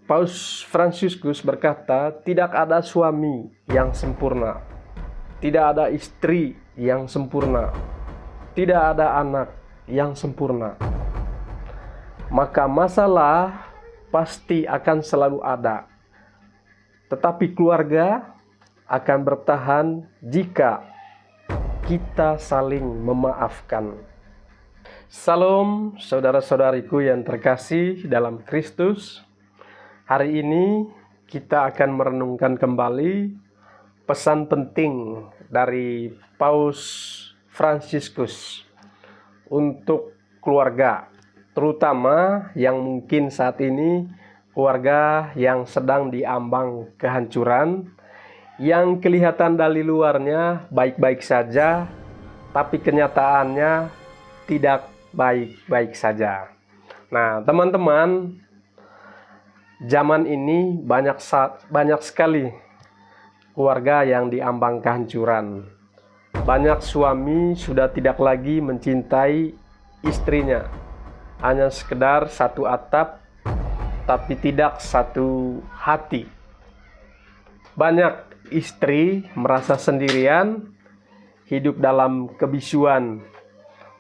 Paus Fransiskus berkata, tidak ada suami yang sempurna, tidak ada istri yang sempurna, tidak ada anak yang sempurna. Maka masalah pasti akan selalu ada, tetapi keluarga akan bertahan jika kita saling memaafkan. Salam saudara-saudariku yang terkasih dalam Kristus. Hari ini kita akan merenungkan kembali pesan penting dari Paus Fransiskus untuk keluarga, terutama yang mungkin saat ini keluarga yang sedang diambang kehancuran, yang kelihatan dari luarnya baik-baik saja, tapi kenyataannya tidak baik-baik saja. Nah, teman-teman, zaman ini banyak sekali keluarga yang diambang kehancuran. Banyak suami sudah tidak lagi mencintai istrinya, hanya sekedar satu atap, tapi tidak satu hati. Banyak istri merasa sendirian, hidup dalam kebisuan,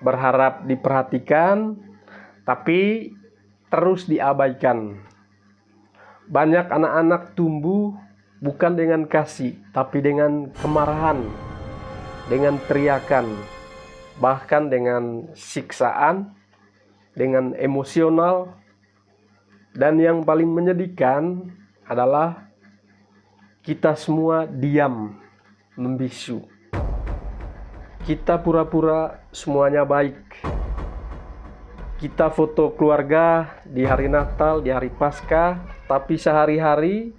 berharap diperhatikan, tapi terus diabaikan. Banyak anak-anak tumbuh bukan dengan kasih, tapi dengan kemarahan, dengan teriakan, bahkan dengan siksaan, dengan emosional. Dan yang paling menyedihkan adalah kita semua diam, membisu. Kita pura-pura semuanya baik. Kita foto keluarga di hari Natal, di hari Paskah, tapi sehari-hari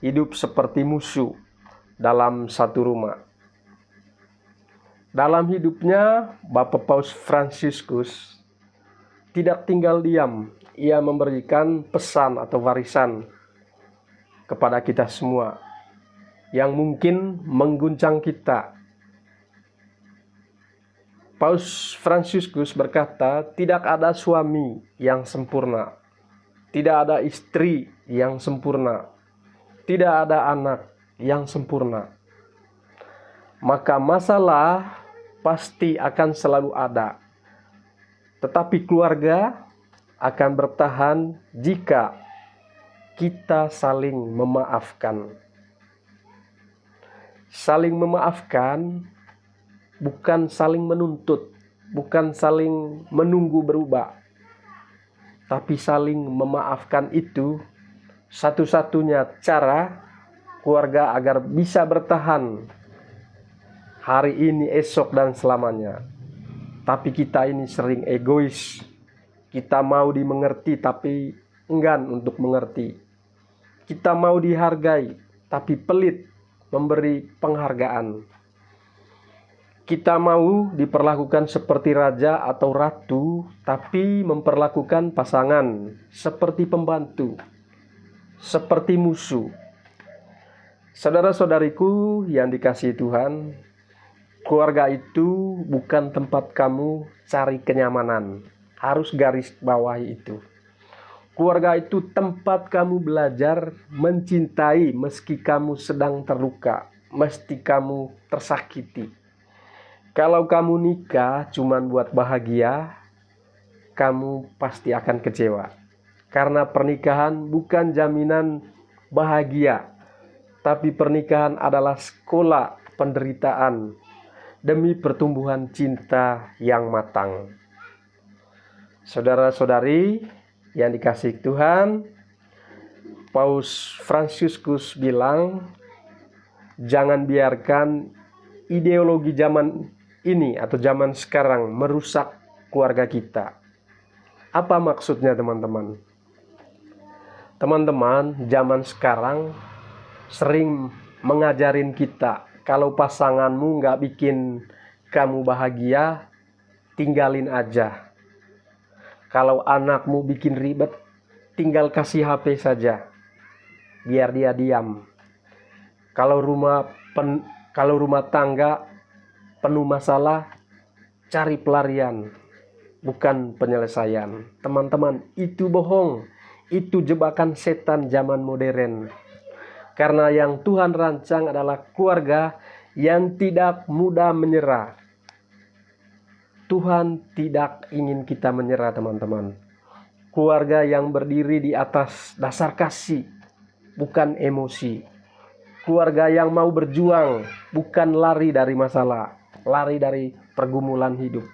hidup seperti musuh dalam satu rumah. Dalam hidupnya, Bapak Paus Fransiskus tidak tinggal diam. Ia memberikan pesan atau warisan kepada kita semua yang mungkin mengguncang kita. Paus Fransiskus berkata, tidak ada suami yang sempurna, tidak ada istri yang sempurna, tidak ada anak yang sempurna. Maka masalah pasti akan selalu ada, tetapi keluarga akan bertahan jika kita saling memaafkan. Saling memaafkan bukan saling menuntut, bukan saling menunggu berubah, tapi saling memaafkan itu satu-satunya cara keluarga agar bisa bertahan hari ini, esok, dan selamanya. Tapi kita ini sering egois. Kita mau dimengerti tapi enggan untuk mengerti. Kita mau dihargai tapi pelit memberi penghargaan. Kita mau diperlakukan seperti raja atau ratu, tapi memperlakukan pasangan seperti pembantu, seperti musuh. Saudara-saudariku yang dikasihi Tuhan, keluarga itu bukan tempat kamu cari kenyamanan. Harus garis bawahi itu. Keluarga itu tempat kamu belajar mencintai meski kamu sedang terluka, meski kamu tersakiti. Kalau kamu nikah cuma buat bahagia, kamu pasti akan kecewa. Karena pernikahan bukan jaminan bahagia, tapi pernikahan adalah sekolah penderitaan demi pertumbuhan cinta yang matang. Saudara-saudari yang dikasihi Tuhan, Paus Fransiskus bilang, jangan biarkan ideologi zaman ini atau zaman sekarang merusak keluarga kita. Apa maksudnya, teman-teman? Teman-teman, zaman sekarang sering mengajarin kita, kalau pasanganmu nggak bikin kamu bahagia, tinggalin aja. Kalau anakmu bikin ribet, tinggal kasih HP saja, biar dia diam. Kalau rumah tangga penuh masalah, cari pelarian, bukan penyelesaian. Teman-teman, itu bohong. Itu jebakan setan zaman modern. Karena yang Tuhan rancang adalah keluarga yang tidak mudah menyerah. Tuhan tidak ingin kita menyerah, teman-teman. Keluarga yang berdiri di atas dasar kasih, bukan emosi. Keluarga yang mau berjuang, bukan lari dari masalah, lari dari pergumulan hidup.